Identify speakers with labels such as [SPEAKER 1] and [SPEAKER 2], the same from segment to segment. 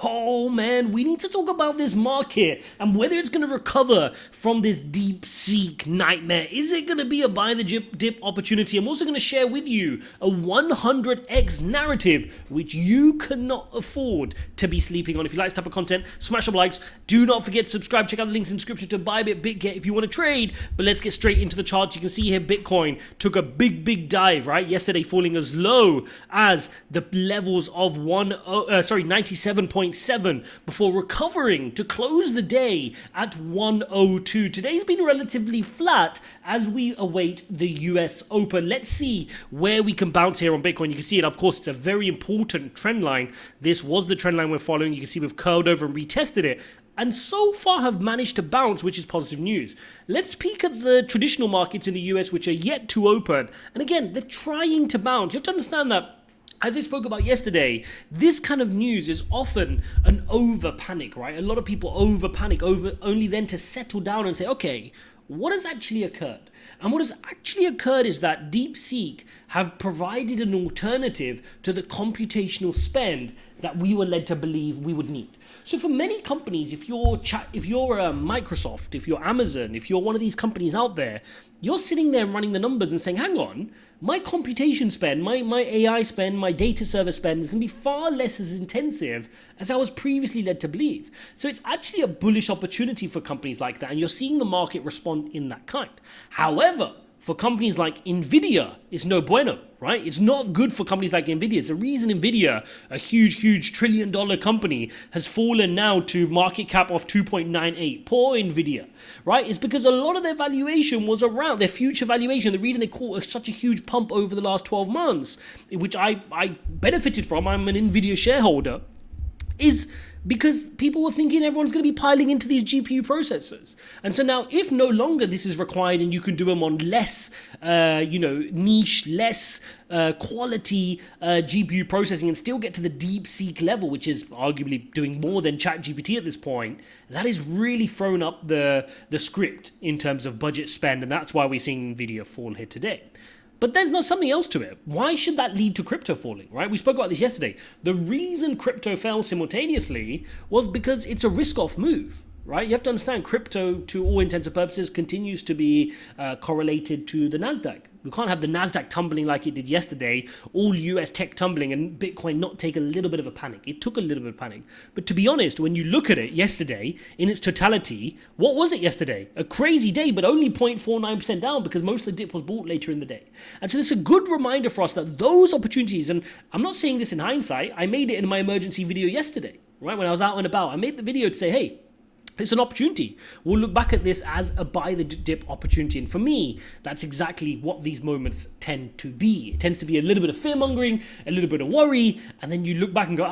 [SPEAKER 1] Oh man, we need to talk about this market and whether it's going to recover from this deep seek nightmare. Is it going to be a buy the dip opportunity? I'm also going to share with you a 100x narrative which you cannot afford to be sleeping on. If you like this type of content, smash up likes. Do not forget to subscribe. Check out the links in the description to Bybit, BitGet if you want to trade. But let's get straight into the charts. You can see here Bitcoin took a big dive, right? Yesterday falling as low as the levels of 97.7 before recovering to close the day at 102. Today's been relatively flat as we await the US Open. Let's see where we can bounce here on Bitcoin. You can see it, of course, it's a very important trend line. This was the trend line we're following. You can see we've curled over and retested it, and so far have managed to bounce, which is positive news. Let's peek at the traditional markets in the US, which are yet to open. And again, they're trying to bounce. You have to understand that, as I spoke about yesterday, this kind of news is often an over panic, right? A lot of people over panic, only then to settle down and say, okay, what has actually occurred? And what has actually occurred is that DeepSeek have provided an alternative to the computational spend that we were led to believe we would need. So for many companies, if you're Microsoft, if you're Amazon, if you're one of these companies out there, you're sitting there running the numbers and saying, hang on, my computation spend, my AI spend, my data server spend is going to be far less as intensive as I was previously led to believe. So it's actually a bullish opportunity for companies like that, and you're seeing the market respond in that kind. However, for companies like Nvidia, it's no bueno, right? It's not good for companies like Nvidia. It's the reason Nvidia, a huge trillion-dollar company, has fallen now to market cap of 2.98. Poor Nvidia, right? It's because a lot of their valuation was around their future valuation. The reason they caught such a huge pump over the last 12 months, which I benefited from, I'm an Nvidia shareholder, is because people were thinking everyone's going to be piling into these GPU processors. And so now, if no longer this is required and you can do them on less, niche, less quality GPU processing and still get to the DeepSeek level, which is arguably doing more than ChatGPT at this point, that has really thrown up the script in terms of budget spend. And that's why we're seeing Nvidia fall here today. But there's not something else to it. Why should that lead to crypto falling, right? We spoke about this yesterday. The reason crypto fell simultaneously was because it's a risk-off move, right? You have to understand crypto, to all intents and purposes, continues to be correlated to the NASDAQ. We can't have the NASDAQ tumbling like it did yesterday, all US tech tumbling, and Bitcoin not take a little bit of a panic. It took a little bit of panic. But to be honest, when you look at it yesterday, in its totality, what was it yesterday? A crazy day, but only 0.49% down because most of the dip was bought later in the day. And so this is a good reminder for us that those opportunities, and I'm not saying this in hindsight, I made it in my emergency video yesterday, right? When I was out and about, I made the video to say, hey, it's an opportunity. We'll look back at this as a buy the dip opportunity. And for me, that's exactly what these moments tend to be. It tends to be a little bit of fear mongering, a little bit of worry, and then you look back and go,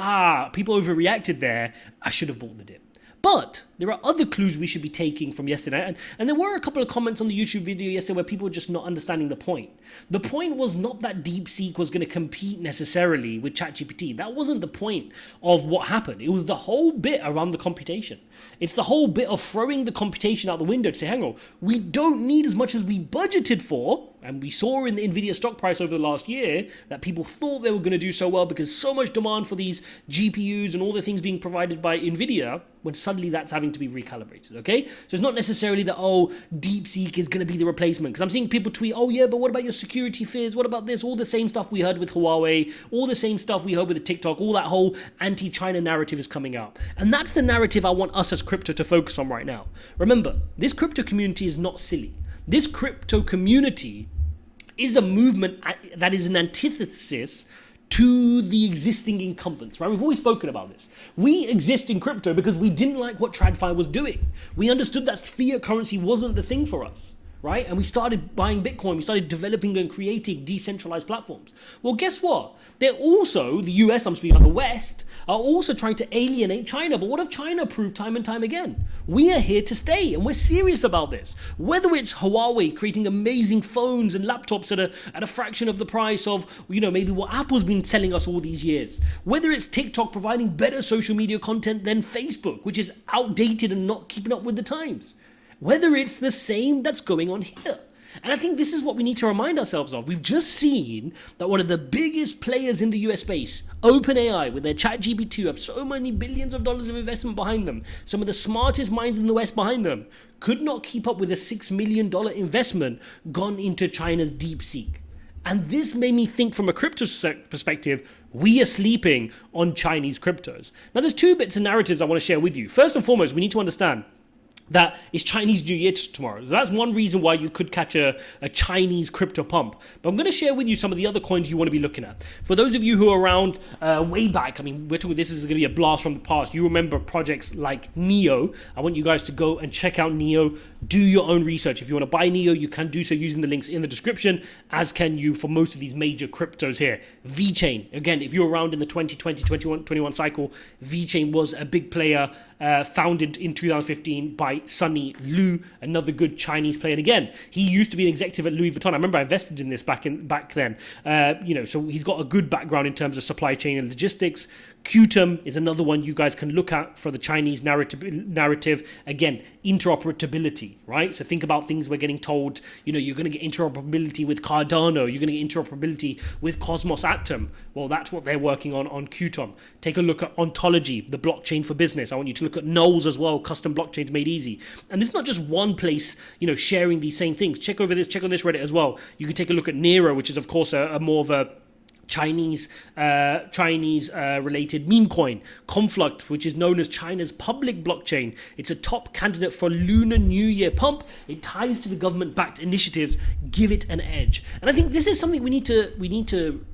[SPEAKER 1] people overreacted there. I should have bought the dip. But there are other clues we should be taking from yesterday. And there were a couple of comments on the YouTube video yesterday where people were just not understanding the point. The point was not that DeepSeek was going to compete necessarily with ChatGPT. That wasn't the point of what happened. It was the whole bit around the computation. It's the whole bit of throwing the computation out the window to say, hang on, we don't need as much as we budgeted for. And we saw in the Nvidia stock price over the last year that people thought they were going to do so well because so much demand for these GPUs and all the things being provided by Nvidia, when suddenly that's having to be recalibrated, okay? So it's not necessarily that, DeepSeek is going to be the replacement. Because I'm seeing people tweet, but what about your security fears? What about this? All the same stuff we heard with Huawei, all the same stuff we heard with the TikTok, all that whole anti-China narrative is coming out. And that's the narrative I want us as crypto to focus on right now. Remember, this crypto community is not silly. This crypto community is a movement that is an antithesis to the existing incumbents, right? We've always spoken about this. We exist in crypto because we didn't like what TradFi was doing. We understood that fiat currency wasn't the thing for us, right? And we started buying Bitcoin. We started developing and creating decentralized platforms. Well, guess what? They're also, the US, I'm speaking of the West, are also trying to alienate China. But what have China proved time and time again? We are here to stay, and we're serious about this. Whether it's Huawei creating amazing phones and laptops at a fraction of the price of, maybe what Apple's been selling us all these years. Whether it's TikTok providing better social media content than Facebook, which is outdated and not keeping up with the times. Whether it's the same that's going on here. And I think this is what we need to remind ourselves of. We've just seen that one of the biggest players in the US space, OpenAI, with their ChatGPT, have so many billions of dollars of investment behind them, some of the smartest minds in the West behind them, could not keep up with a $6 million investment gone into China's DeepSeek. And this made me think from a crypto perspective, we are sleeping on Chinese cryptos. Now, there's two bits of narratives I want to share with you. First and foremost, we need to understand that it's Chinese New Year tomorrow. So that's one reason why you could catch a Chinese crypto pump. But I'm going to share with you some of the other coins you want to be looking at. For those of you who are around way back, I mean, we're talking, this is going to be a blast from the past. You remember projects like Neo. I want you guys to go and check out Neo. Do your own research. If you want to buy Neo, you can do so using the links in the description, as can you for most of these major cryptos here. VeChain, again, if you're around in the 2020-21 cycle, VeChain was a big player, founded in 2015 by Sunny Lu, another good Chinese player. And again, he used to be an executive at Louis Vuitton. I remember I invested in this back then. So he's got a good background in terms of supply chain and logistics. Qtum is another one you guys can look at for the Chinese narrative. Again, interoperability, right? So think about things we're getting told, you're going to get interoperability with Cardano, you're going to get interoperability with Cosmos Atom. Well, that's what they're working on Qtum. Take a look at Ontology, the blockchain for business. I want you to look at Knowles as well, custom blockchains made easy. And this is not just one place, sharing these same things. Check on this Reddit as well. You can take a look at Nero, which is of course a more of a Chinese related meme coin. Confluct, which is known as China's public blockchain. It's a top candidate for Lunar New Year pump. It ties to the government-backed initiatives. Give it an edge. And I think this is something we need to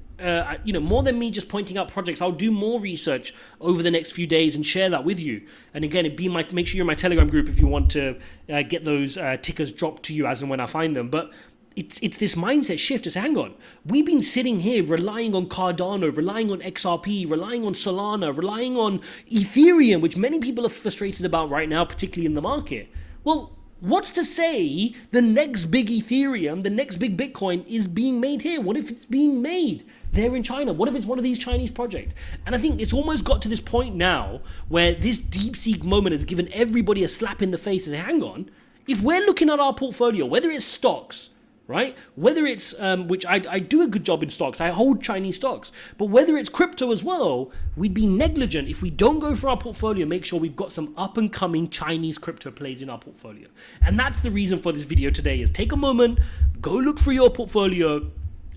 [SPEAKER 1] more than me just pointing out projects. I'll do more research over the next few days and share that with you. And again, make sure you're in my Telegram group if you want to get those tickers dropped to you as and when I find them. But it's this mindset shift to say, hang on, we've been sitting here relying on Cardano, relying on XRP, relying on Solana, relying on Ethereum, which many people are frustrated about right now, particularly in the market. Well, what's to say the next big Ethereum, the next big Bitcoin is being made here? What if it's being made there in China? What if it's one of these Chinese projects? And I think it's almost got to this point now where this DeepSeek moment has given everybody a slap in the face and say, hang on, if we're looking at our portfolio, whether it's stocks, right? Whether it's, which I do a good job in stocks, I hold Chinese stocks, but whether it's crypto as well, we'd be negligent if we don't go for our portfolio, make sure we've got some up and coming Chinese crypto plays in our portfolio. And that's the reason for this video today, is take a moment, go look through your portfolio,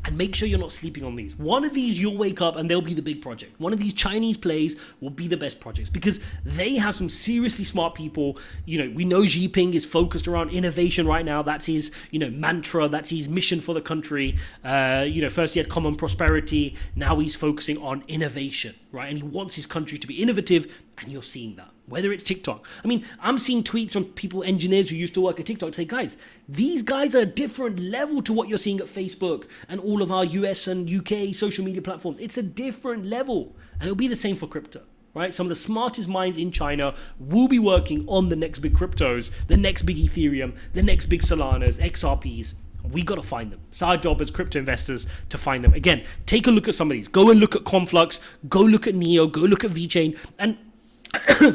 [SPEAKER 1] and make sure you're not sleeping on these. One of these, you'll wake up and they'll be the big project. One of these Chinese plays will be the best projects because they have some seriously smart people. We know Xi Jinping is focused around innovation right now. That's his, mantra. That's his mission for the country. First he had common prosperity. Now he's focusing on innovation, right? And he wants his country to be innovative, and you're seeing that. Whether it's TikTok. I mean, I'm seeing tweets from people, engineers who used to work at TikTok, say, guys, these guys are a different level to what you're seeing at Facebook and all of our US and UK social media platforms. It's a different level. And it'll be the same for crypto, right? Some of the smartest minds in China will be working on the next big cryptos, the next big Ethereum, the next big Solanas, XRPs. We got to find them. It's our job as crypto investors to find them. Again, take a look at some of these. Go and look at Conflux. Go look at Neo. Go look at VeChain. And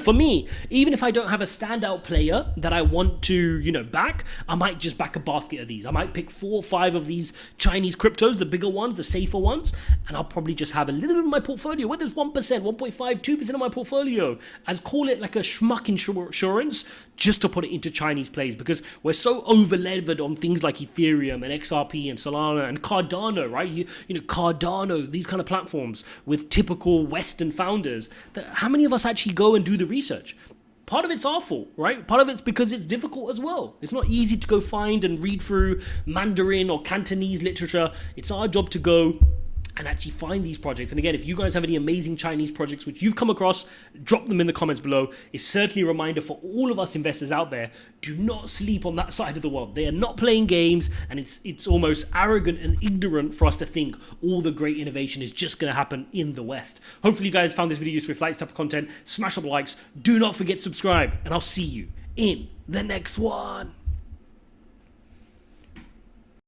[SPEAKER 1] for me, even if I don't have a standout player that I want to, back, I might just back a basket of these. I might pick 4 or 5 of these Chinese cryptos, the bigger ones, the safer ones, and I'll probably just have a little bit of my portfolio, whether it's 1%, 1.5, 2% of my portfolio, as call it like a schmuck insurance, just to put it into Chinese plays, because we're so over-levered on things like Ethereum and XRP and Solana and Cardano, right? Cardano, these kind of platforms with typical Western founders. How many of us actually go and do the research? Part of it's our fault, right? Part of it's because it's difficult as well. It's not easy to go find and read through Mandarin or Cantonese literature. It's our job to go and actually find these projects. And again, if you guys have any amazing Chinese projects which you've come across, drop them in the comments below. It's certainly a reminder for all of us investors out there, do not sleep on that side of the world. They are not playing games, and it's almost arrogant and ignorant for us to think all the great innovation is just going to happen in the West. Hopefully you guys found this video useful. If you like this type of content, smash up likes. Do not forget to subscribe, and I'll see you in the next one.